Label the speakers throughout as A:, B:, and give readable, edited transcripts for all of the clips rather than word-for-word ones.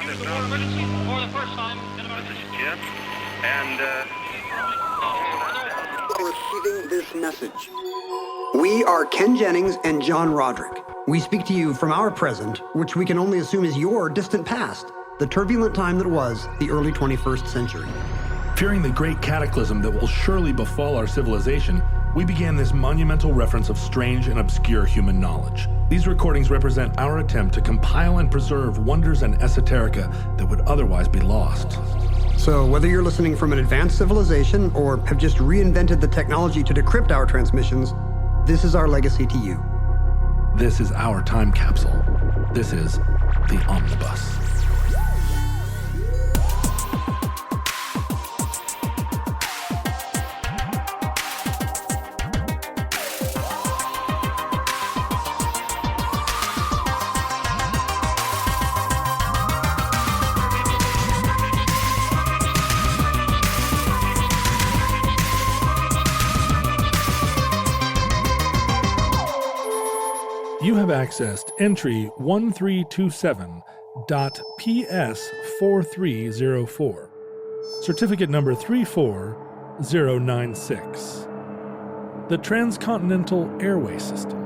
A: you the war emergency for the first time in America.
B: This is Jim, and
C: Receiving this message. We are Ken Jennings and John Roderick. We speak to you from our present, which we can only assume is your distant past, the turbulent time that was the early 21st century.
D: Fearing the great cataclysm that will surely befall our civilization, we began this monumental reference of strange and obscure human knowledge. These recordings represent our attempt to compile and preserve wonders and esoterica that would otherwise be lost.
C: So whether you're listening from an advanced civilization or have just reinvented the technology to decrypt our transmissions, this is our legacy to you.
D: This is our time capsule. This is the Omnibus. You have accessed entry 1327.PS4304, certificate number 34096, the Transcontinental Airway System.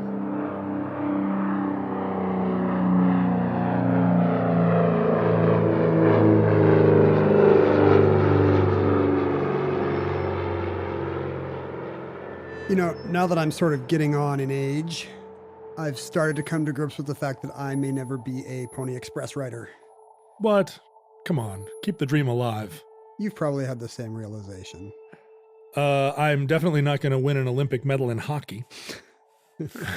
E: You know, now that I'm sort of getting on in age, I've started to come to grips with the fact that I may never be a Pony Express rider.
D: What? Come on, keep the dream alive.
E: You've probably had the same realization.
D: I'm definitely not going to win an Olympic medal in hockey.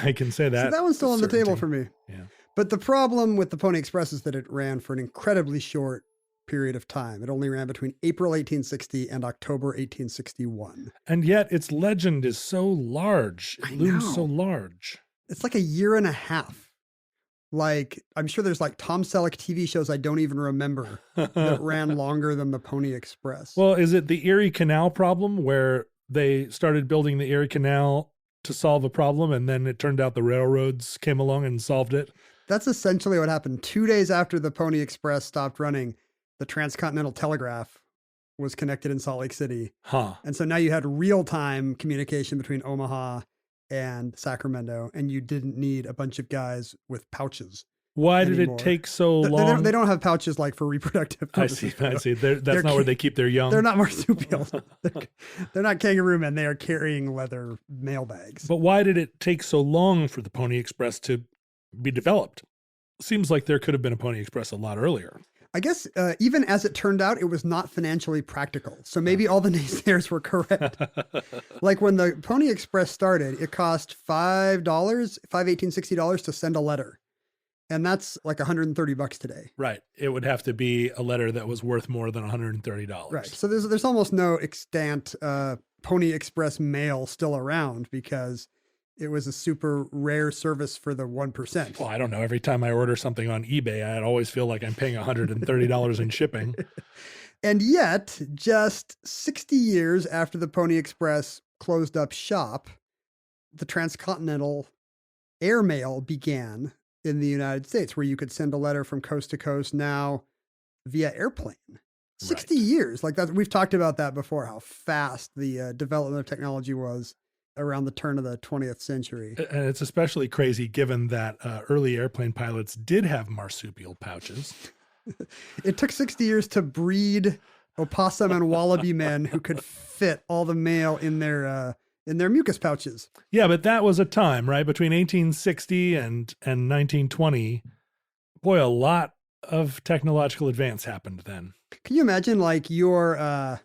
D: I can say that.
E: So that one's still on the table for me.
D: Yeah.
E: But the problem with the Pony Express is that it ran for an incredibly short period of time. It only ran between April 1860 and October 1861.
D: And yet its legend is so large. It looms so large.
E: It's like a year and a half. Like, I'm sure there's like Tom Selleck TV shows I don't even remember that ran longer than the Pony Express.
D: Well, is it the Erie Canal problem where they started building the Erie Canal to solve a problem and then it turned out the railroads came along and solved it?
E: That's essentially what happened. 2 days after the Pony Express stopped running, the Transcontinental Telegraph was connected in Salt Lake City. And so now you had real-time communication between Omaha and Sacramento, and you didn't need a bunch of guys with pouches.
D: Why
E: anymore.
D: did it take so long?
E: They don't have pouches like for reproductive purposes.
D: I see. That's not where they keep their young.
E: They're not marsupials. They're not kangaroo men. They are carrying leather mail bags.
D: But why did it take so long for the Pony Express to be developed? Seems like there could have been a Pony Express a lot earlier.
E: I guess even as it turned out, it was not financially practical. So maybe all the naysayers were correct. Like when the Pony Express started, it cost $5, $1860 to send a letter. And that's like $130 today.
D: Right. It would have to be a letter that was worth more than $130.
E: Right. So there's almost no extant Pony Express mail still around because it was a super rare service for the 1%.
D: Well, I don't know. Every time I order something on eBay, I always feel like I'm paying $130 in shipping.
E: And yet, just 60 years after the Pony Express closed up shop, the Transcontinental airmail began in the United States, where you could send a letter from coast to coast now via airplane. 60 years. Like that. We've talked about that before, how fast the development of technology was around the turn of the 20th century.
D: And it's especially crazy given that early airplane pilots did have marsupial pouches.
E: It took 60 years to breed opossum and wallaby men who could fit all the mail in their mucus pouches.
D: Yeah, but that was a time, right? Between 1860 and 1920, boy, a lot of technological advance happened then.
E: Can you imagine like your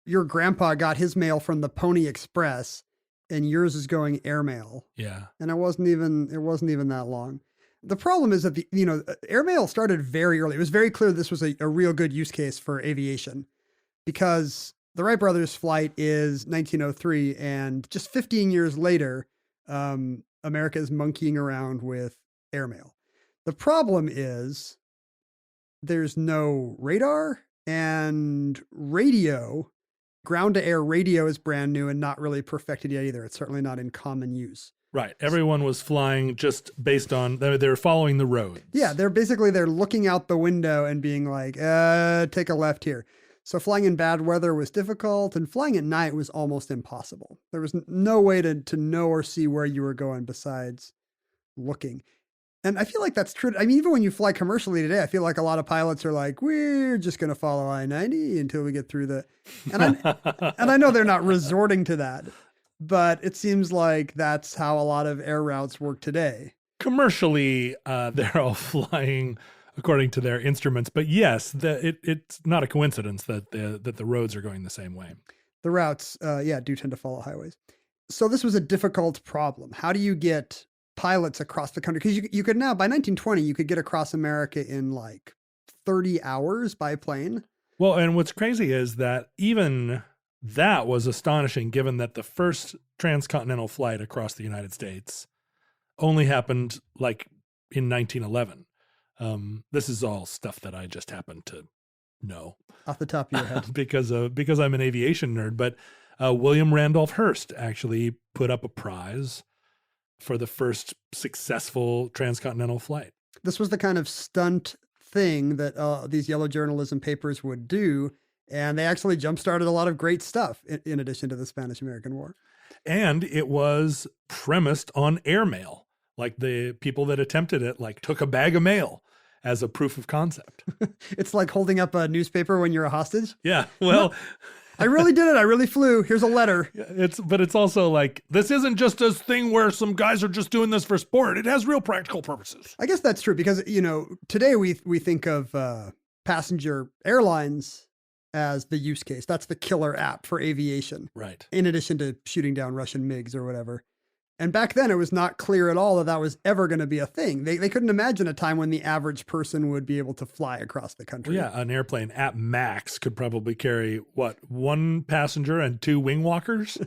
E: grandpa got his mail from the Pony Express and yours is going airmail.
D: Yeah.
E: And it wasn't even that long. The problem is that airmail started very early. It was very clear this was a real good use case for aviation because the Wright brothers' flight is 1903, and just 15 years later, America is monkeying around with airmail. The problem is there's no radar and radio. Ground-to-air radio is brand new and not really perfected yet either. It's certainly not in common use.
D: Right. Everyone was flying just based on, they're following the road.
E: Yeah, they're looking out the window and being like, take a left here. So flying in bad weather was difficult, and flying at night was almost impossible. There was no way to know or see where you were going besides looking. And I feel like that's true. I mean, even when you fly commercially today, I feel like a lot of pilots are like, we're just going to follow I-90 until we get through the, and I know they're not resorting to that, but it seems like that's how a lot of air routes work today.
D: Commercially, they're all flying according to their instruments, but yes, it's not a coincidence that the roads are going the same way.
E: The routes, do tend to follow highways. So this was a difficult problem. How do you get pilots across the country? Because you could now, by 1920, you could get across America in like 30 hours by plane.
D: Well, and what's crazy is that even that was astonishing, given that the first transcontinental flight across the United States only happened like in 1911. This is all stuff that I just happen to know
E: off the top of your head
D: because I'm an aviation nerd. But William Randolph Hearst actually put up a prize for the first successful transcontinental flight.
E: This was the kind of stunt thing that these yellow journalism papers would do, and they actually jump-started a lot of great stuff in addition to the Spanish-American War.
D: And it was premised on airmail. Like the people that attempted it, like took a bag of mail as a proof of concept.
E: It's like holding up a newspaper when you're a hostage.
D: Yeah. Well,
E: I really did it. I really flew. Here's a letter.
D: But it's also like, this isn't just a thing where some guys are just doing this for sport. It has real practical purposes.
E: I guess that's true because, today we think of passenger airlines as the use case. That's the killer app for aviation.
D: Right.
E: In addition to shooting down Russian MiGs or whatever. And back then, it was not clear at all that was ever going to be a thing. They couldn't imagine a time when the average person would be able to fly across the country.
D: Well, yeah, an airplane at max could probably carry, one passenger and 2 wing walkers?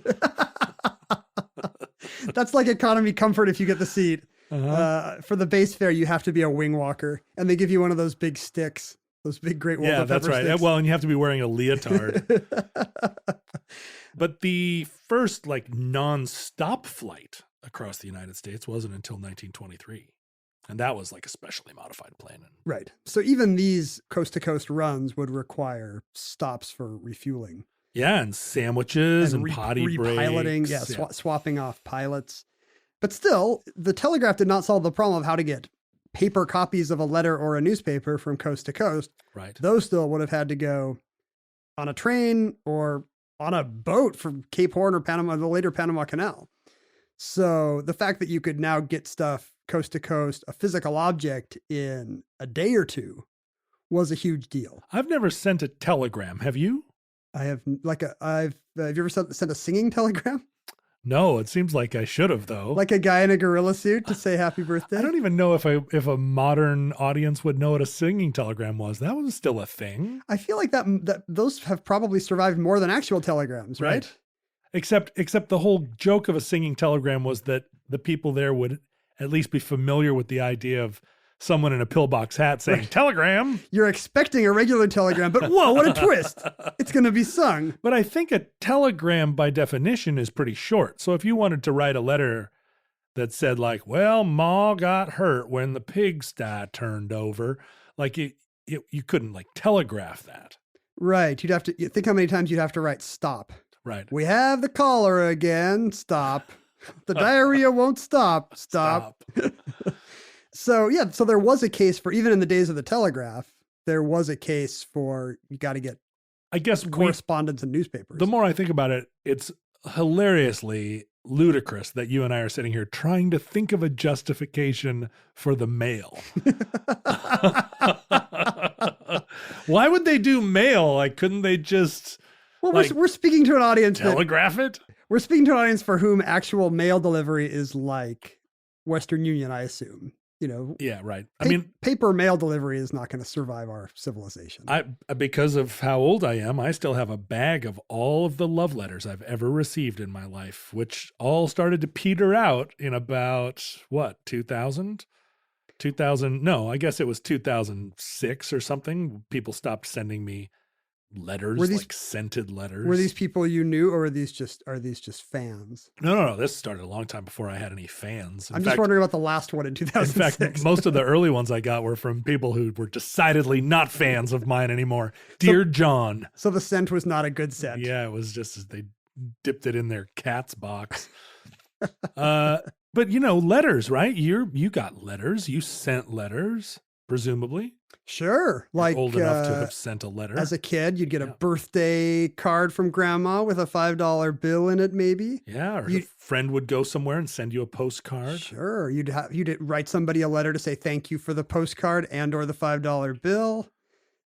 E: That's like economy comfort if you get the seat.
D: Uh-huh.
E: For the base fare, you have to be a wing walker. And they give you one of those big sticks, those big Great Walls of Pepper
D: right.
E: sticks.
D: Well, and you have to be wearing a leotard. But the first non-stop flight across the United States wasn't until 1923. And that was like a specially modified plane.
E: Right. So even these coast-to-coast runs would require stops for refueling.
D: Yeah, and sandwiches and potty
E: repiloting,
D: breaks.
E: Swapping off pilots. But still, the telegraph did not solve the problem of how to get paper copies of a letter or a newspaper from coast to coast.
D: Right.
E: Those still would have had to go on a train or on a boat from Cape Horn or Panama, the later Panama Canal. So the fact that you could now get stuff coast to coast, a physical object in a day or two, was a huge deal.
D: I've never sent a telegram. Have you?
E: I have have you ever sent a singing telegram?
D: No, it seems like I should have, though.
E: Like a guy in a gorilla suit to say happy birthday?
D: I don't even know if a modern audience would know what a singing telegram was. That was still a thing.
E: I feel like that those have probably survived more than actual telegrams, right?
D: Except the whole joke of a singing telegram was that the people there would at least be familiar with the idea of someone in a pillbox hat saying telegram.
E: You're expecting a regular telegram, but whoa, what a twist. It's going to be sung.
D: But I think a telegram by definition is pretty short. So if you wanted to write a letter that said well, Ma got hurt when the pigsty turned over, you couldn't telegraph that.
E: Right. You'd have to think how many times you'd have to write stop.
D: Right.
E: We have the cholera again. Stop. The diarrhea won't stop. Stop. So there was a case for, even in the days of the telegraph, there was a case for, you got to get,
D: I guess,
E: correspondence in newspapers.
D: The more I think about it, it's hilariously ludicrous that you and I are sitting here trying to think of a justification for the mail. Why would they do mail? Couldn't they just...
E: Well, we're speaking to an audience.
D: Telegraph it?
E: We're speaking to an audience for whom actual mail delivery is like Western Union, I assume.
D: Yeah, right.
E: Paper mail delivery is not going to survive our civilization.
D: Because of how old I am, I still have a bag of all of the love letters I've ever received in my life, which all started to peter out in about, 2000? 2000? No, I guess it was 2006 or something. People stopped sending me letters,
E: Were these-
D: like scented letters.
E: Were these people you knew, or are these just fans?
D: No. This started a long time before I had any fans.
E: I'm just wondering about the last one in 2006.
D: In fact, most of the early ones I got were from people who were decidedly not fans of mine anymore. Dear John.
E: So the scent was not a good scent.
D: Yeah, it was just they dipped it in their cat's box. But letters, right? You got letters. You sent letters, presumably.
E: Sure. Like
D: You're old enough to have sent a letter.
E: As a kid, you'd get a birthday card from grandma with a $5 bill in it, maybe.
D: Yeah, or a friend would go somewhere and send you a postcard.
E: Sure. You'd write somebody a letter to say thank you for the postcard and or the $5 bill.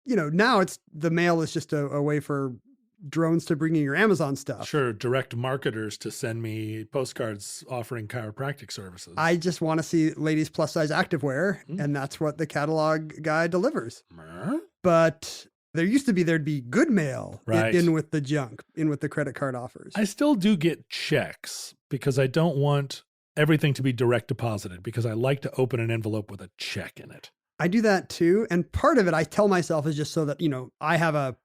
E: Now the mail is just a way for drones to bring you your Amazon stuff.
D: Sure, direct marketers to send me postcards offering chiropractic services.
E: I just want to see ladies plus size activewear, and that's what the catalog guy delivers. But there'd be good mail in with the junk, in with the credit card offers.
D: I still do get checks because I don't want everything to be direct deposited because I like to open an envelope with a check in it.
E: I do that too. And part of it, I tell myself, is just so that, I have a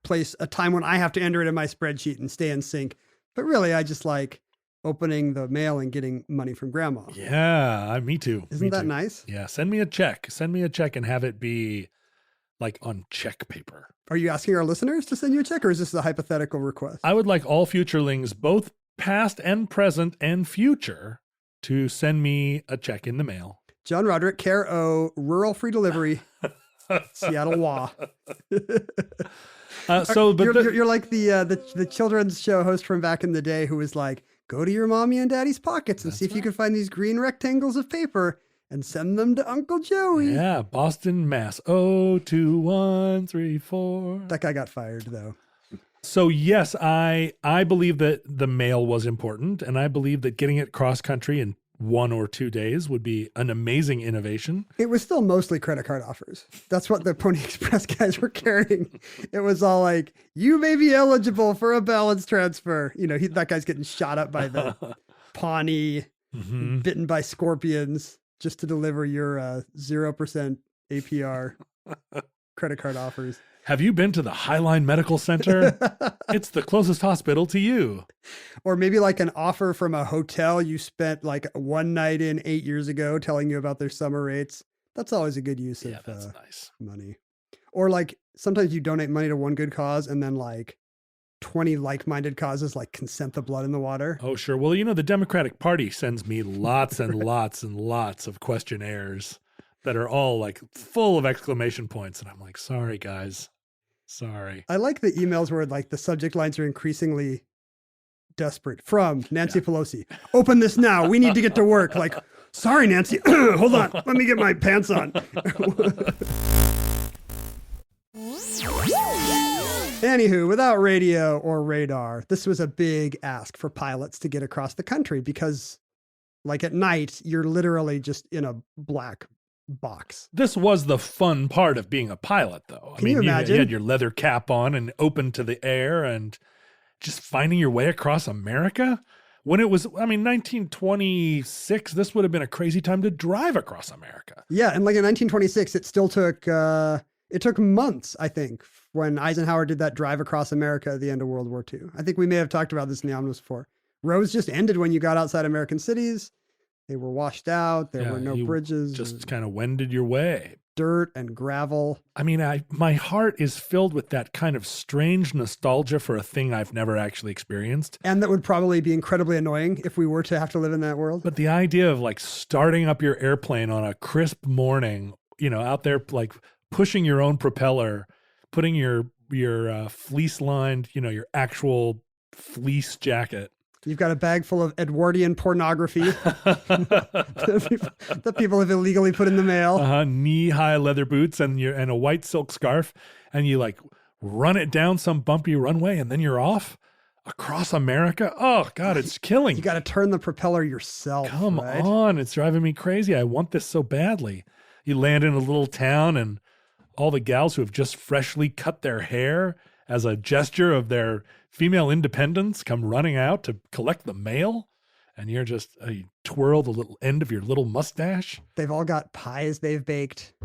E: time when I have to enter it in my spreadsheet and stay in sync. But really, I just like opening the mail and getting money from grandma.
D: Yeah, me too.
E: Isn't that nice?
D: Yeah, send me a check. Send me a check and have it be like on check paper.
E: Are you asking our listeners to send you a check, or is this a hypothetical request?
D: I would like all futurelings, both past and present and future, to send me a check in the mail.
E: John Roderick, care O, Rural Free Delivery, Seattle WA. You're like the children's show host from back in the day who was like, go to your mommy and daddy's pockets and see if you can find these green rectangles of paper and send them to Uncle Joey.
D: Yeah, Boston, Mass. 02134.
E: That guy got fired though.
D: So yes, I believe that the mail was important, and I believe that getting it cross country in 1 or 2 days would be an amazing innovation.
E: It was still mostly credit card offers. That's what the Pony Express guys were carrying. It was all like, you may be eligible for a balance transfer. That guy's getting shot up by the Pawnee, bitten by scorpions just to deliver your 0% APR credit card offers.
D: Have you been to the Highline Medical Center? It's the closest hospital to you.
E: Or maybe like an offer from a hotel you spent like one night in 8 years ago telling you about their summer rates. That's always a good use of
D: nice.
E: money. Or like sometimes you donate money to one good cause and then like 20 like-minded causes like consent the blood in the water.
D: Oh, sure. Well, the Democratic Party sends me lots and lots and lots of questionnaires that are all like full of exclamation points. And I'm like, sorry, guys. Sorry.
E: I like the emails where like the subject lines are increasingly desperate. From Nancy Pelosi. Open this now. We need to get to work. Like, sorry, Nancy. Hold on. Let me get my pants on. Anywho, without radio or radar, this was a big ask for pilots to get across the country because like at night, you're literally just in a black box.
D: This was the fun part of being a pilot, though.
E: Can you imagine?
D: You had your leather cap on and open to the air and just finding your way across America. When it was, 1926, this would have been a crazy time to drive across America.
E: Yeah, and like in 1926, it still took, it took months, I think, when Eisenhower did that drive across America at the end of World War II. I think we may have talked about this in the Omnibus before. Roads just ended when you got outside American cities. They were washed out. There were no bridges.
D: Just kind of wended your way.
E: Dirt and gravel.
D: My heart is filled with that kind of strange nostalgia for a thing I've never actually experienced.
E: And that would probably be incredibly annoying if we were to have to live in that world.
D: But the idea of like starting up your airplane on a crisp morning, out there, like pushing your own propeller, putting your fleece lined, your actual fleece jacket.
E: You've got a bag full of Edwardian pornography that people have illegally put in the mail.
D: Knee-high leather boots and a white silk scarf, and you like run it down some bumpy runway, and then you're off across America. Oh God, it's killing.
E: You got to turn the propeller yourself.
D: Come on, it's driving me crazy. I want this so badly. You land in a little town, and all the gals who have just freshly cut their hair as a gesture of their female independence come running out to collect the mail, and you twirl the little end of your little mustache.
E: They've all got pies they've baked.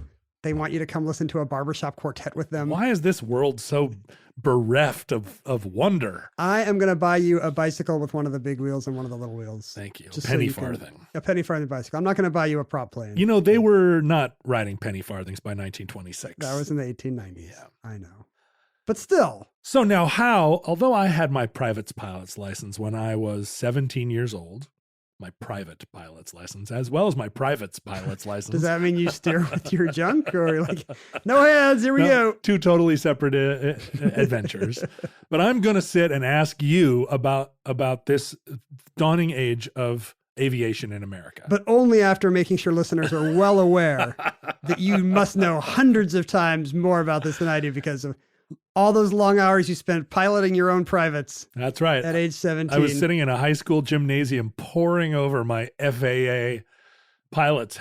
E: They want you to come listen to a barbershop quartet with them.
D: Why is this world so bereft of wonder?
E: I am going to buy you a bicycle with one of the big wheels and one of the little wheels.
D: Thank you.
E: Just
D: Penny
E: so you
D: farthing.
E: A penny farthing bicycle. I'm not going to buy you a prop plane.
D: You know, they were not riding penny farthings by 1926.
E: That was in the 1890s.
D: Yeah.
E: I know. But still.
D: So now although I had my private pilot's license when I was 17 years old, my private pilot's license, as well as my private pilot's license.
E: Does that mean you steer with your junk, or like, no hands, here we go?
D: Two totally separate adventures. But I'm going to sit and ask you about this dawning age of aviation in America.
E: But only after making sure listeners are well aware that you must know hundreds of times more about this than I do because of all those long hours you spent piloting your own privates.
D: That's right.
E: At age 17.
D: I was sitting in a high school gymnasium poring over my FAA pilots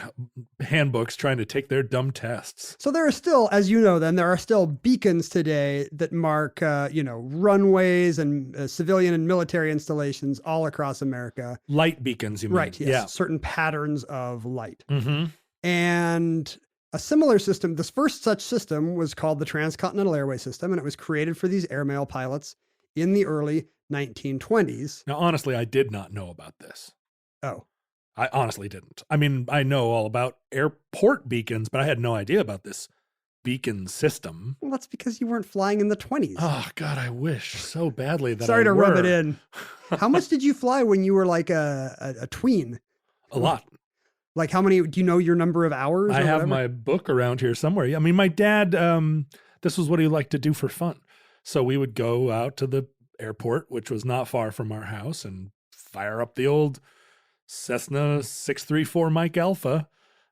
D: handbooks trying to take their dumb tests.
E: So there are still, as you know, there are still beacons today that mark, runways and civilian and military installations all across America.
D: Light beacons, you mean?
E: Right. Yes.
D: Yeah.
E: Certain patterns of light.
D: Mm-hmm.
E: And a similar system, this first such system was called the Transcontinental Airway system, and it was created for these airmail pilots in the early 1920s.
D: Now, honestly, I did not know about this.
E: Oh.
D: I honestly didn't. I mean, I know all about airport beacons, but I had no idea about this beacon system.
E: Well, that's because you weren't flying in the 20s.
D: Oh, God, I wish so badly that
E: Sorry to
D: were.
E: rub it in. How much did you fly when you were like a tween?
D: A lot.
E: Like how many, do you know your number of hours?
D: I have
E: whatever?
D: my book around here somewhere. I mean, my dad, this was what he liked to do for fun. So we would go out to the airport, which was not far from our house, and fire up the old Cessna 634 Mike Alpha,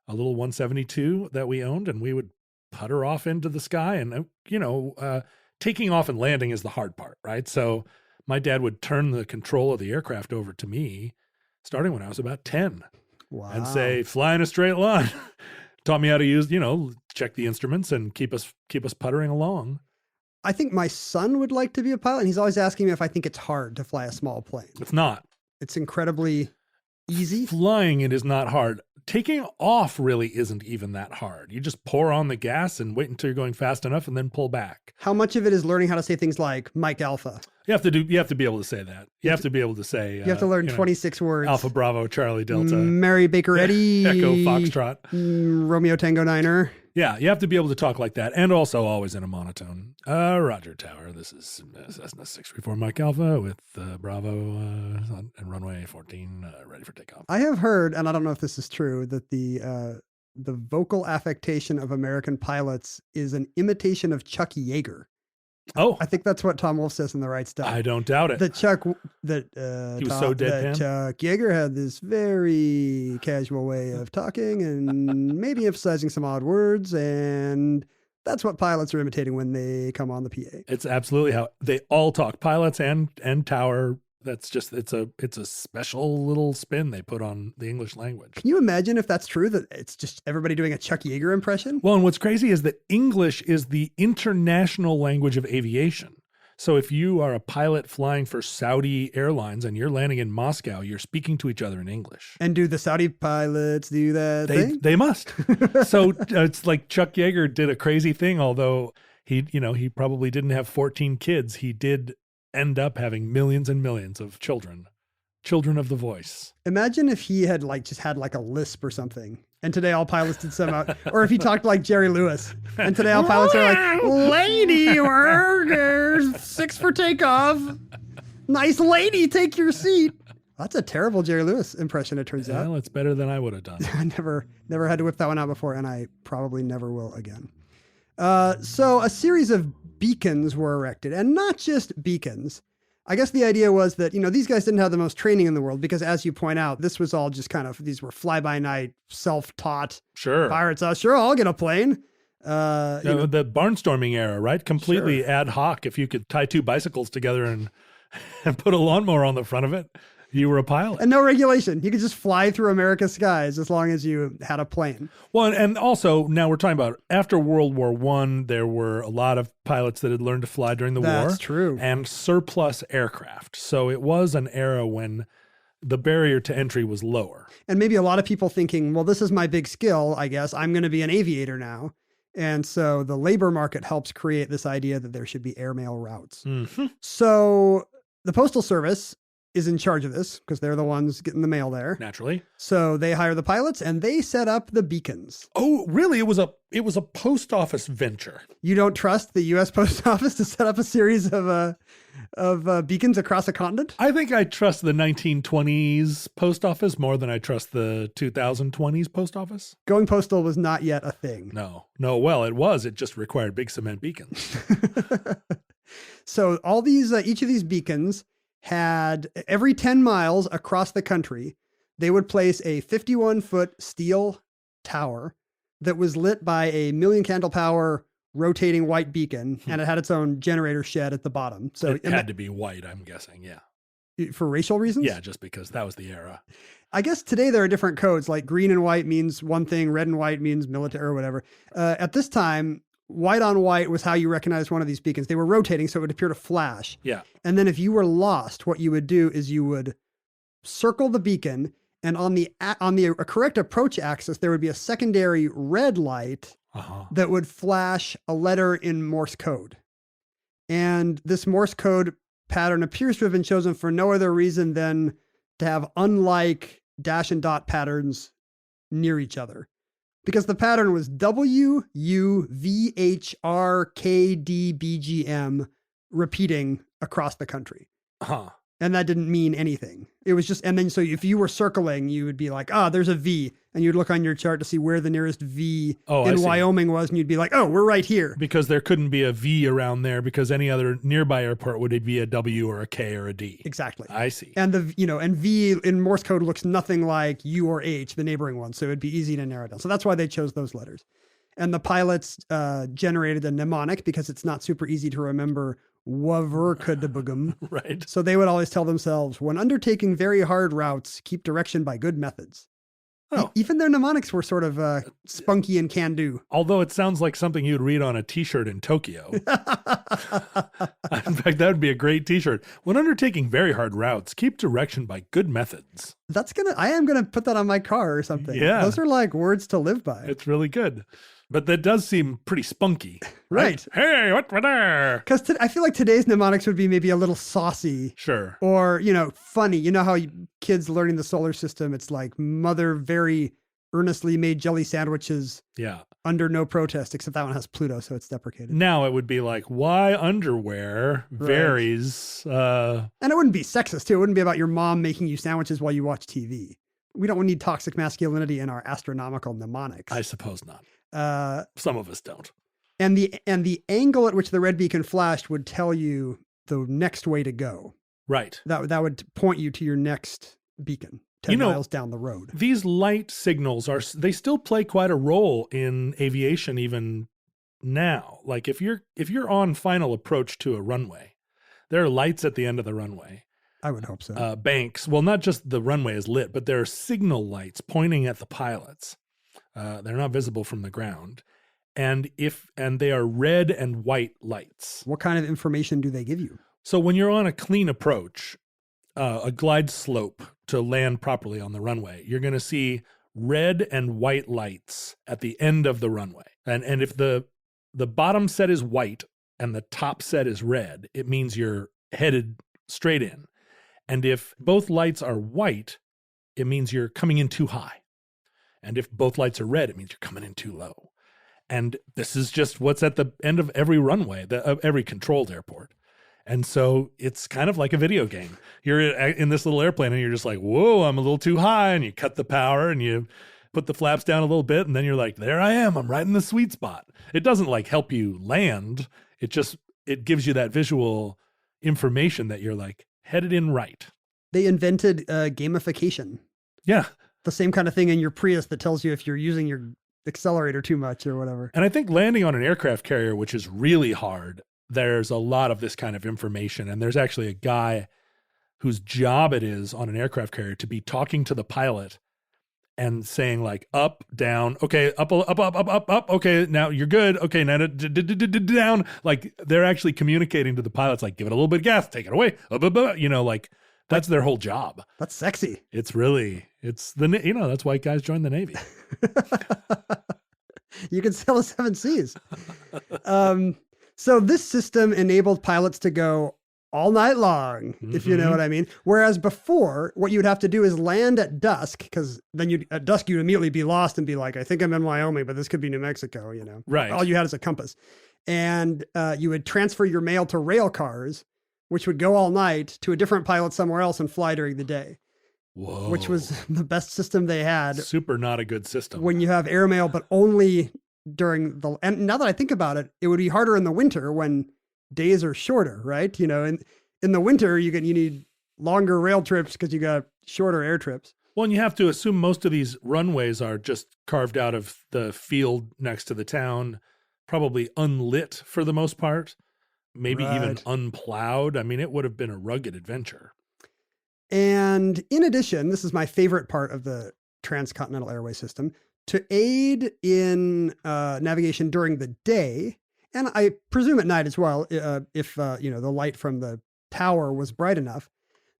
D: a little 172 that we owned, and we would putter off into the sky. And, taking off and landing is the hard part, right? So my dad would turn the control of the aircraft over to me starting when I was about 10.
E: Wow.
D: And say, fly in a straight line. Taught me how to use, check the instruments and keep us puttering along.
E: I think my son would like to be a pilot, and he's always asking me if I think it's hard to fly a small plane.
D: It's not.
E: It's incredibly easy.
D: Flying it is not hard. Taking off really isn't even that hard. You just pour on the gas and wait until you're going fast enough and then pull back.
E: How much of it is learning how to say things like Mike Alpha? You have
D: to be able to say that. You have to be able to say.
E: You have to learn 26 words.
D: Alpha Bravo Charlie Delta.
E: Mary Baker Eddy.
D: Echo Foxtrot.
E: Romeo Tango Niner.
D: Yeah, you have to be able to talk like that, and also always in a monotone. Roger Tower, this is Cessna 634 Mike Alpha with Bravo and runway 14 ready for takeoff.
E: I have heard, and I don't know if this is true, that the vocal affectation of American pilots is an imitation of Chuck Yeager.
D: Oh,
E: I think that's what Tom Wolfe says in The Right Stuff.
D: I don't doubt it.
E: He was so deadpan.
D: That
E: Chuck Yeager had this very casual way of talking and maybe emphasizing some odd words, and that's what pilots are imitating when they come on the PA.
D: It's absolutely how they all talk. Pilots and Tower. That's just it's a special little spin they put on the English language.
E: Can you imagine if that's true, that it's just everybody doing a Chuck Yeager impression?
D: Well, and what's crazy is that English is the international language of aviation. So if you are a pilot flying for Saudi Airlines and you're landing in Moscow, you're speaking to each other in English.
E: And do the Saudi pilots do that thing?
D: They must. So it's like Chuck Yeager did a crazy thing, although he probably didn't have 14 kids. He did end up having millions and millions of children of the voice.
E: Imagine if he had just had a lisp or something, and today all pilots did some out, or if he talked like Jerry Lewis, and today all pilots are like, lady, we're 6 for takeoff. Nice lady, take your seat. That's a terrible Jerry Lewis impression, it turns out.
D: Well, it's better than I would have done.
E: I never had to whip that one out before, and I probably never will again. So a series of beacons were erected, and not just beacons. I guess the idea was that, these guys didn't have the most training in the world because, as you point out, this was all just these were fly-by-night, self-taught pirates. Sure, I'll get a plane.
D: The barnstorming era, right? Completely ad hoc. If you could tie 2 bicycles together and put a lawnmower on the front of it, you were a pilot.
E: And no regulation. You could just fly through America's skies as long as you had a plane.
D: Well, and also now we're talking about after World War I, there were a lot of pilots that had learned to fly during the war.
E: That's true.
D: And surplus aircraft. So it was an era when the barrier to entry was lower.
E: And maybe a lot of people thinking, well, this is my big skill, I guess. I'm going to be an aviator now. And so the labor market helps create this idea that there should be airmail routes.
D: Mm-hmm.
E: So the Postal Service is in charge of this because they're the ones getting the mail there.
D: Naturally.
E: So they hire the pilots and they set up the beacons.
D: Oh, really? It was a post office venture.
E: You don't trust the U.S. Post Office to set up a series of beacons across a continent?
D: I think I trust the 1920s post office more than I trust the 2020s post office.
E: Going postal was not yet a thing.
D: No. Well, it was. It just required big cement beacons.
E: So all these, each of these beacons had every 10 miles across the country, they would place a 51-foot steel tower that was lit by a 1,000,000 candle power rotating white beacon, and it had its own generator shed at the bottom. So
D: it had to be white, I'm guessing. Yeah.
E: For racial reasons?
D: Yeah, just because that was the era.
E: I guess today there are different codes, like green and white means one thing, red and white means military or whatever. At this time, white on white was how you recognized one of these beacons. They were rotating, so it would appear to flash.
D: Yeah.
E: And then if you were lost, what you would do is you would circle the beacon, and on the correct approach axis, there would be a secondary red light that would flash a letter in Morse code. And this Morse code pattern appears to have been chosen for no other reason than to have unlike dash and dot patterns near each other. Because the pattern was WUVHRKDBGM repeating across the country. And that didn't mean anything. It was just, and then so if you were circling, you would be like, there's a V. And you'd look on your chart to see where the nearest V in Wyoming was. And you'd be like, we're right here.
D: Because there couldn't be a V around there because any other nearby airport would be a W or a K or a D.
E: Exactly.
D: I see.
E: And and V in Morse code looks nothing like U or H, the neighboring one. So it'd be easy to narrow down. So that's why they chose those letters. And the pilots generated a mnemonic because it's not super easy to remember Waverkadabugum.
D: Right.
E: So they would always tell themselves, when undertaking very hard routes, keep direction by good methods. Even their mnemonics were sort of spunky and can-do.
D: Although it sounds like something you'd read on a t-shirt in Tokyo. In fact, that would be a great t-shirt. When undertaking very hard routes, keep direction by good methods.
E: I am going to put that on my car or something.
D: Yeah.
E: Those are like words to live by.
D: It's really good. But that does seem pretty spunky.
E: Right.
D: Hey, what were there?
E: Because I feel like today's mnemonics would be maybe a little saucy.
D: Sure.
E: Or, funny. You know how kids learning the solar system, it's like mother very earnestly made jelly sandwiches under no protest, except that one has Pluto, so it's deprecated.
D: Now it would be like, why underwear varies.
E: And it wouldn't be sexist, too. It wouldn't be about your mom making you sandwiches while you watch TV. We don't need toxic masculinity in our astronomical mnemonics.
D: I suppose not. Some of us don't.
E: And the angle at which the red beacon flashed would tell you the next way to go.
D: Right.
E: That would point you to your next beacon 10 miles down the road.
D: These light signals they still play quite a role in aviation even now. Like if you're on final approach to a runway, there are lights at the end of the runway.
E: I would hope so.
D: Banks. Well, not just the runway is lit, but there are signal lights pointing at the pilots. They're not visible from the ground. And they are red and white lights.
E: What kind of information do they give you?
D: So when you're on a clean approach, a glide slope to land properly on the runway, you're going to see red and white lights at the end of the runway. And if the bottom set is white and the top set is red, it means you're headed straight in. And if both lights are white, it means you're coming in too high. And if both lights are red, it means you're coming in too low. And this is just what's at the end of every runway, of every controlled airport. And so it's kind of like a video game. You're in this little airplane and you're just like, whoa, I'm a little too high. And you cut the power and you put the flaps down a little bit. And then you're like, there I am. I'm right in the sweet spot. It doesn't like help you land. It gives you that visual information that you're like headed in right.
E: They invented gamification.
D: Yeah.
E: The same kind of thing in your Prius that tells you if you're using your accelerator too much or whatever.
D: And I think landing on an aircraft carrier, which is really hard, there's a lot of this kind of information. And there's actually a guy whose job it is on an aircraft carrier to be talking to the pilot and saying like up, down, okay, up, okay, now you're good, okay, now down. Like they're actually communicating to the pilots, like give it a little bit of gas, take it away, like that's their whole job.
E: That's sexy.
D: That's why guys join the Navy.
E: You can sail the seven seas. So this system enabled pilots to go all night long, if you know what I mean. Whereas before, what you would have to do is land at dusk, because then at dusk you'd immediately be lost and be like, I think I'm in Wyoming, but this could be New Mexico, you know.
D: Right.
E: All you had is a compass. And you would transfer your mail to rail cars, which would go all night to a different pilot somewhere else and fly during the day.
D: Whoa.
E: Which was the best system they had.
D: Super not a good system.
E: When you have airmail, but only during and now that I think about it, it would be harder in the winter when days are shorter, right? You know, in the winter, you need longer rail trips because you got shorter air trips.
D: Well, and you have to assume most of these runways are just carved out of the field next to the town, probably unlit for the most part, maybe even unplowed. I mean, it would have been a rugged adventure.
E: And in addition, this is my favorite part of the Transcontinental Airway system, to aid in navigation during the day, and I presume at night as well, if the light from the tower was bright enough,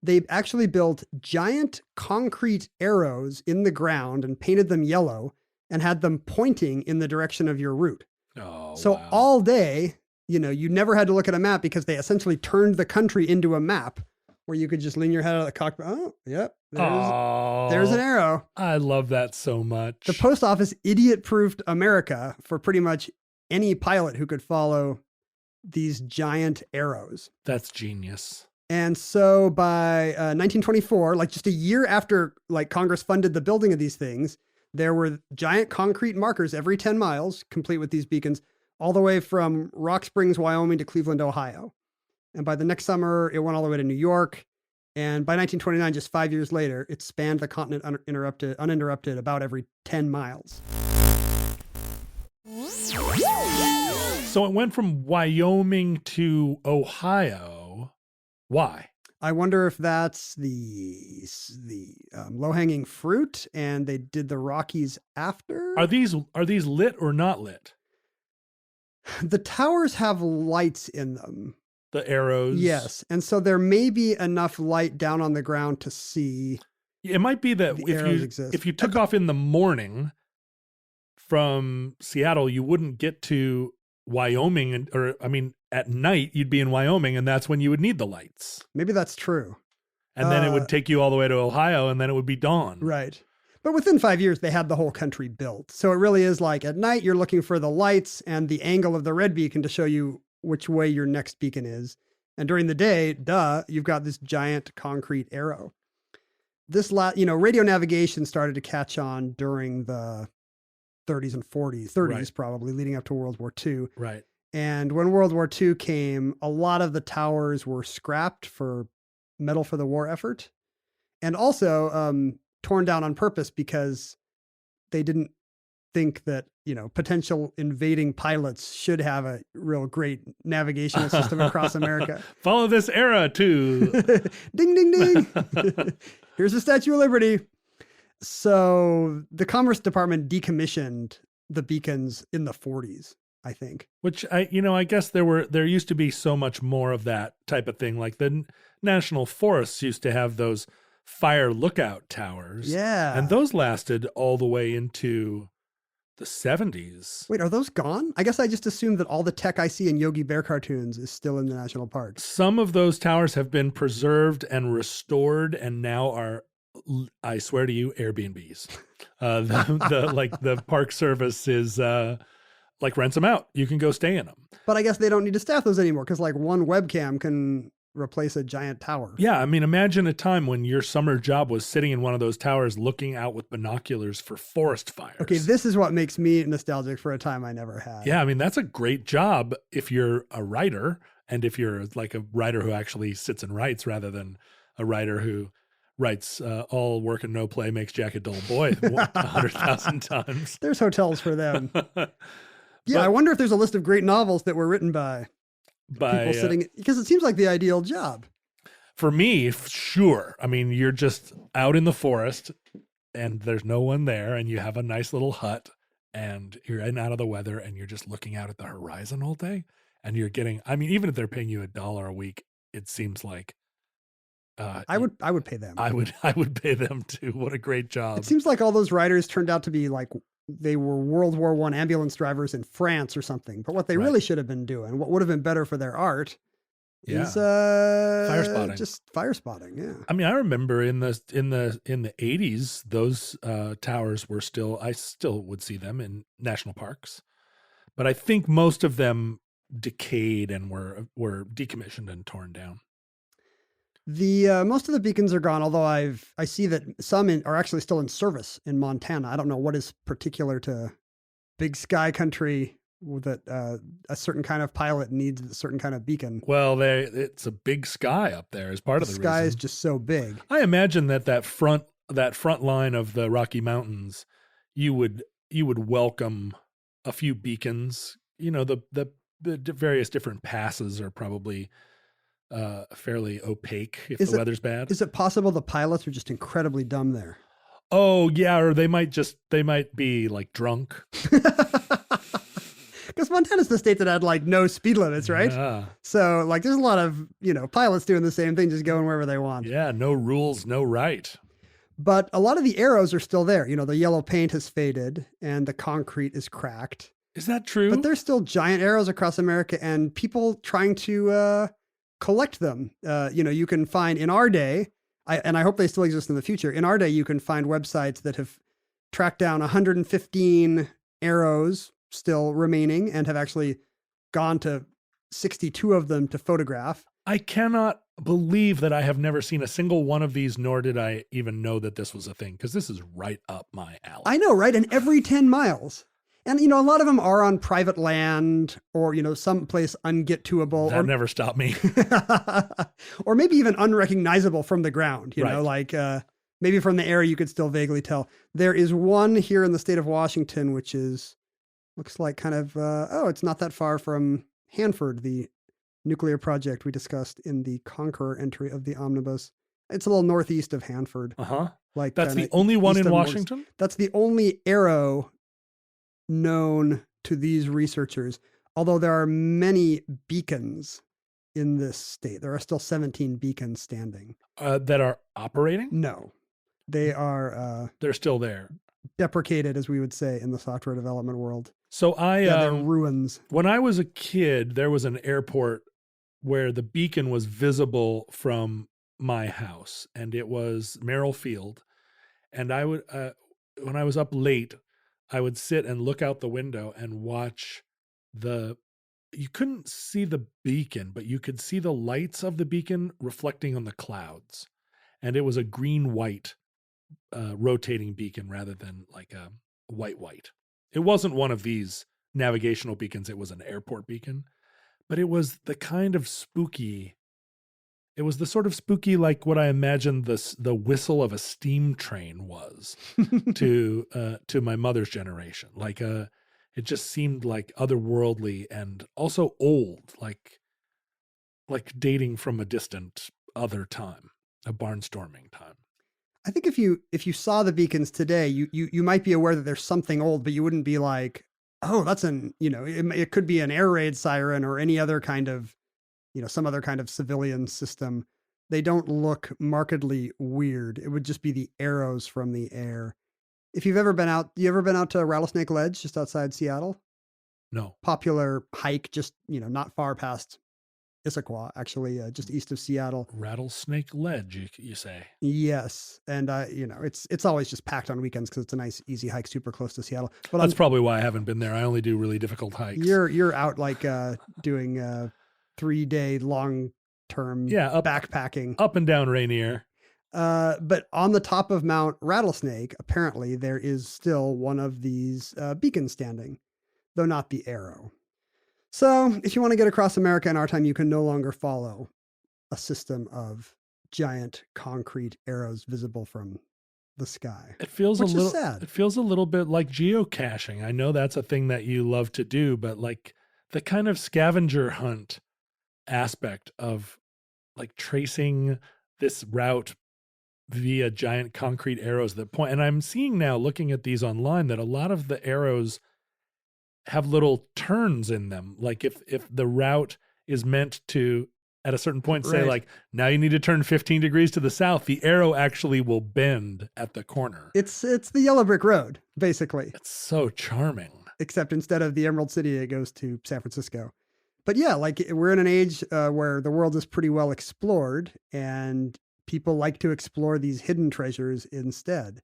E: they actually built giant concrete arrows in the ground and painted them yellow and had them pointing in the direction of your route.
D: Oh,
E: so
D: wow.
E: all day, you never had to look at a map because they essentially turned the country into a map where you could just lean your head out of the cockpit. Oh, yep. There's an arrow.
D: I love that so much.
E: The post office idiot-proofed America for pretty much any pilot who could follow these giant arrows.
D: That's genius.
E: And so by 1924, like just a year after Congress funded the building of these things, there were giant concrete markers every 10 miles, complete with these beacons, all the way from Rock Springs, Wyoming to Cleveland, Ohio. And by the next summer, it went all the way to New York. And by 1929, just 5 years later, it spanned the continent uninterrupted about every 10 miles.
D: So it went from Wyoming to Ohio. Why?
E: I wonder if that's the low-hanging fruit, and they did the Rockies after.
D: Are these lit or not lit?
E: The towers have lights in them.
D: The arrows.
E: Yes. And so there may be enough light down on the ground to see.
D: It might be that if you took off in the morning from Seattle, you wouldn't get to Wyoming, at night you'd be in Wyoming, and that's when you would need the lights.
E: Maybe that's true.
D: And then it would take you all the way to Ohio, and then it would be dawn.
E: Right. But within 5 years, they had the whole country built. So it really is like at night, you're looking for the lights and the angle of the red beacon to show you which way your next beacon is. And during the day, you've got this giant concrete arrow. Radio navigation started to catch on during the 30s and 30s probably, leading up to World War II.
D: Right.
E: And when World War II came, a lot of the towers were scrapped for metal for the war effort. And also torn down on purpose because they didn't think that, potential invading pilots should have a real great navigational system across America.
D: Follow this era too.
E: Ding, ding, ding. Here's the Statue of Liberty. So the Commerce Department decommissioned the beacons in the 40s, I think.
D: Which I guess there used to be so much more of that type of thing. Like the national forests used to have those fire lookout towers.
E: Yeah.
D: And those lasted all the way into the 70s.
E: Wait, are those gone? I guess I just assumed that all the tech I see in Yogi Bear cartoons is still in the national parks.
D: Some of those towers have been preserved and restored and now are, I swear to you, Airbnbs. The Park Service is rents them out. You can go stay in them.
E: But I guess they don't need to staff those anymore because one webcam can replace a giant tower.
D: Yeah, imagine a time when your summer job was sitting in one of those towers looking out with binoculars for forest fires.
E: Okay, this is what makes me nostalgic for a time I never had.
D: Yeah, that's a great job if you're a writer and if you're like a writer who actually sits and writes rather than a writer who writes all work and no play makes Jack a dull boy 100,000 times.
E: There's hotels for them. I wonder if there's a list of great novels that were written by people sitting, because it seems like the ideal job.
D: For me, sure. You're just out in the forest and there's no one there and you have a nice little hut and you're in out of the weather and you're just looking out at the horizon all day and you're getting, even if they're paying you $1 a week, it seems like I would
E: pay them.
D: I would pay them too. What a great job.
E: It seems like all those writers turned out to be they were World War I ambulance drivers in France or something. But what they really should have been doing, what would have been better for their art, is
D: fire spotting.
E: Just fire spotting. Yeah.
D: I mean, I remember in the 80s, those towers were I still would see them in national parks, but I think most of them decayed and were decommissioned and torn down.
E: The most of the beacons are gone, although I see that some are actually still in service in Montana. I don't know what is particular to Big Sky country that a certain kind of pilot needs a certain kind of beacon.
D: Well, it's a big sky up there as part of the
E: sky
D: reason.
E: Is just so big.
D: I imagine that front line of the Rocky Mountains, you would welcome a few beacons. You know, the various different passes are probably fairly opaque if the weather's bad.
E: Is it possible the pilots are just incredibly dumb there?
D: Oh yeah, or they might be like drunk.
E: Because Montana's the state that had like no speed limits, right?
D: Yeah.
E: So like there's a lot of, pilots doing the same thing, just going wherever they want.
D: Yeah, no rules, no right.
E: But a lot of the arrows are still there. The yellow paint has faded and the concrete is cracked.
D: Is that true?
E: But there's still giant arrows across America and people trying to collect them. You can find in our day, I hope they still exist in the future. In our day, you can find websites that have tracked down 115 arrows still remaining and have actually gone to 62 of them to photograph.
D: I cannot believe that I have never seen a single one of these, nor did I even know that this was a thing, because this is right up my alley.
E: I know, right? And every 10 miles. And, a lot of them are on private land or, someplace unget-toable.
D: That never stopped me.
E: Or maybe even unrecognizable from the ground,
D: right.
E: Like maybe from the air you could still vaguely tell. There is one here in the state of Washington, which looks like kind of, it's not that far from Hanford, the nuclear project we discussed in the Conqueror entry of the Omnibus. It's a little northeast of Hanford.
D: Uh-huh.
E: Like
D: that's the only one in Washington?
E: That's the only arrow known to these researchers, although there are many beacons in this state. There are still 17 beacons standing.
D: That are operating?
E: No. They are...
D: they're still there.
E: Deprecated, as we would say in the software development world.
D: So
E: they're ruins.
D: When I was a kid, there was an airport where the beacon was visible from my house, and it was Merrill Field. And I would, when I was up late, I would sit and look out the window and watch you couldn't see the beacon, but you could see the lights of the beacon reflecting on the clouds. And it was a green-white rotating beacon rather than like a white. It wasn't one of these navigational beacons. It was an airport beacon, but it was the kind of spooky. It was the sort of spooky, like what I imagined the whistle of a steam train was to my mother's generation. Like it just seemed like otherworldly and also old, like dating from a distant other time, a barnstorming time.
E: I think if you saw the beacons today, you might be aware that there's something old, but you wouldn't be like, oh, that's it could be an air raid siren or any other kind of, some other kind of civilian system. They don't look markedly weird. It would just be the arrows from the air. If you've ever been out, you ever been out to Rattlesnake Ledge just outside Seattle?
D: No.
E: Popular hike, just, not far past Issaquah, actually, just east of Seattle.
D: Rattlesnake Ledge, you say?
E: Yes. And, it's always just packed on weekends because it's a nice, easy hike, super close to Seattle. But
D: that's probably why I haven't been there. I only do really difficult hikes.
E: You're out like doing 3-day long-term backpacking.
D: Up and down Rainier.
E: But on the top of Mount Rattlesnake, apparently there is still one of these beacons standing, though not the arrow. So if you want to get across America in our time, you can no longer follow a system of giant concrete arrows visible from the sky.
D: It feels
E: which is sad.
D: It feels a little bit like geocaching. I know that's a thing that you love to do, but like the kind of scavenger hunt aspect of like tracing this route via giant concrete arrows that point. And I'm seeing now, looking at these online, that a lot of the arrows have little turns in them. Like if the route is meant to at a certain point say
E: Right.
D: like, now you need to turn 15 degrees to the south. The arrow actually will bend at the corner.
E: It's the yellow brick road, basically.
D: It's so charming.
E: Except instead of the Emerald City, it goes to San Francisco. But yeah, like we're in an age where the world is pretty well explored, and people like to explore these hidden treasures instead.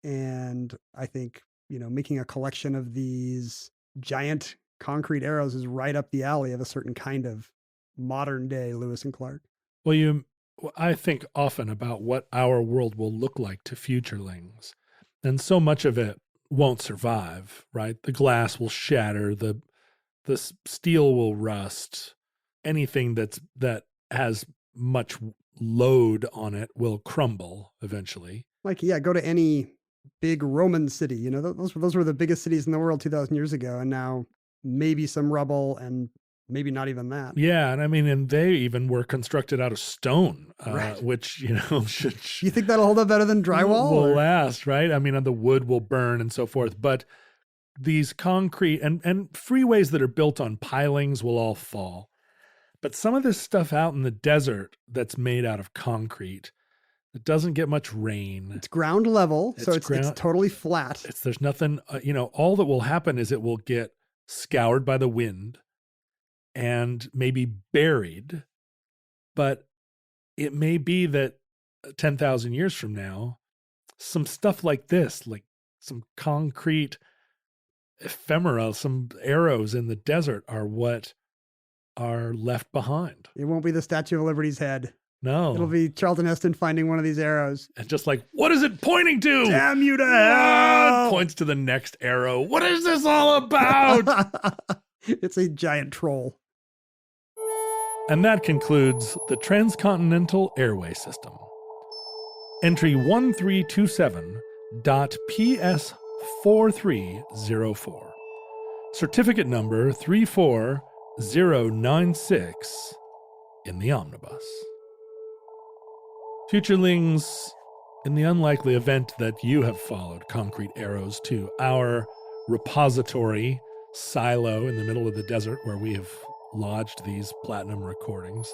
E: And I think, making a collection of these giant concrete arrows is right up the alley of a certain kind of modern day Lewis and Clark.
D: Well, I think often about what our world will look like to futurelings, and so much of it won't survive, right? The glass will shatter, the steel will rust, anything that has much load on it will crumble eventually.
E: Like, yeah, go to any big Roman city, those were the biggest cities in the world 2,000 years ago, and now maybe some rubble and maybe not even that.
D: Yeah, and they even were constructed out of stone,
E: Right.
D: which should.
E: You think that'll hold up better than drywall?
D: Will last, right? And the wood will burn and so forth. But these concrete and freeways that are built on pilings will all fall. But some of this stuff out in the desert that's made out of concrete, it doesn't get much rain.
E: It's ground level, so it's totally flat.
D: There's nothing. All that will happen is it will get scoured by the wind and maybe buried, but it may be that 10,000 years from now, some stuff like this, like some concrete ephemera, some arrows in the desert are what are left behind.
E: It won't be the Statue of Liberty's head.
D: No.
E: It'll be Charlton Heston finding one of these arrows.
D: And just like, what is it pointing to?
E: Damn you to hell!
D: Points to the next arrow. What is this all about?
E: It's a giant troll.
D: And that concludes the Transcontinental Airway system. Entry 1327.PS4304. Certificate number 34096 in the omnibus. Futurelings, in the unlikely event that you have followed concrete arrows to our repository silo in the middle of the desert where we have lodged these platinum recordings,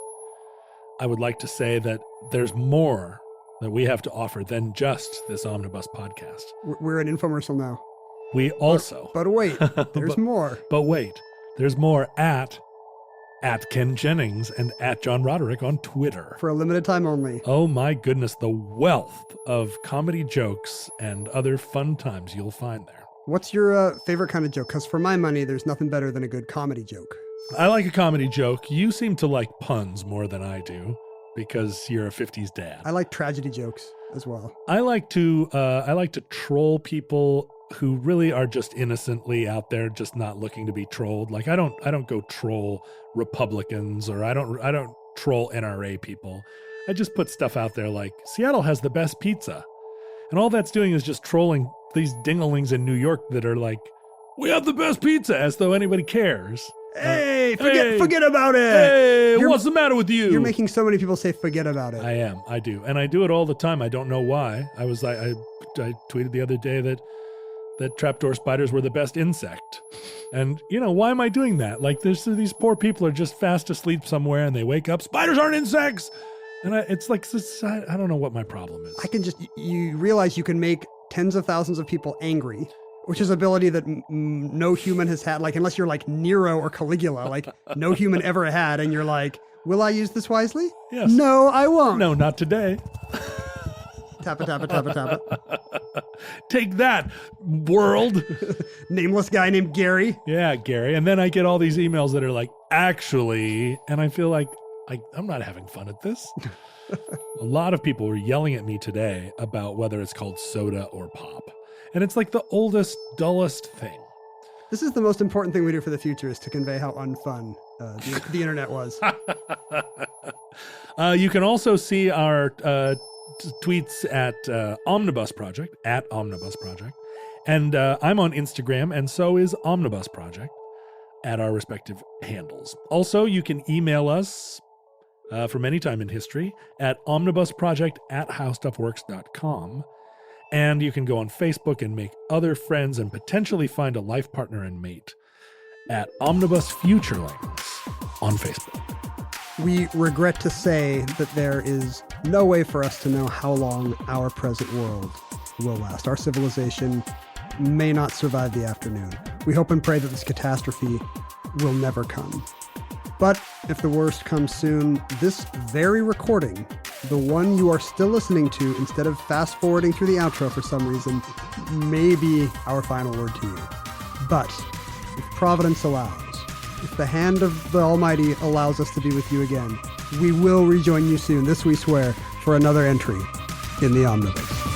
D: I would like to say that there's more that we have to offer than just this omnibus podcast.
E: We're an infomercial now.
D: We also...
E: But wait, there's more.
D: But wait, there's more at Ken Jennings and at John Roderick on Twitter.
E: For a limited time only.
D: Oh my goodness, the wealth of comedy jokes and other fun times you'll find there.
E: What's your favorite kind of joke? Because for my money, there's nothing better than a good comedy joke.
D: I like a comedy joke. You seem to like puns more than I do because you're a 50s dad.
E: I like tragedy jokes as well.
D: I like to troll people who really are just innocently out there, just not looking to be trolled. Like I don't go troll Republicans, or I don't troll NRA people. I just put stuff out there like Seattle has the best pizza. And all that's doing is just trolling these dinglings in New York that are like, we have the best pizza, as though anybody cares.
E: Hey, forget about it.
D: Hey, what's the matter with you?
E: You're making so many people say forget about it.
D: I do. And I do it all the time. I don't know why. I tweeted the other day that trapdoor spiders were the best insect. And, why am I doing that? Like, these poor people are just fast asleep somewhere and they wake up, spiders aren't insects! And it's like, I don't know what my problem is.
E: You realize you can make tens of thousands of people angry, which is an ability that no human has had, like, unless you're like Nero or Caligula, like no human ever had. And you're like, will I use this wisely?
D: Yes.
E: No, I won't.
D: No, not today.
E: Tappa, tappa, tappa, tappa.
D: Take that, world.
E: Nameless guy named Gary.
D: Yeah, Gary. And then I get all these emails that are like, actually, and I feel like I'm not having fun at this. A lot of people were yelling at me today about whether it's called soda or pop. And it's like the oldest, dullest thing.
E: This is the most important thing we do for the future, is to convey how unfun the internet was.
D: You can also see our tweets at Omnibus Project, at Omnibus Project. And I'm on Instagram, and so is Omnibus Project, at our respective handles. Also, you can email us from any time in history at omnibusproject@howstuffworks.com. And you can go on Facebook and make other friends and potentially find a life partner and mate at Omnibus Futurelings on Facebook.
E: We regret to say that there is no way for us to know how long our present world will last. Our civilization may not survive the afternoon. We hope and pray that this catastrophe will never come. But if the worst comes soon, this very recording, the one you are still listening to instead of fast forwarding through the outro for some reason, may be our final word to you. But if Providence allows, if the hand of the Almighty allows us to be with you again, we will rejoin you soon, this we swear, for another entry in the Omnibus.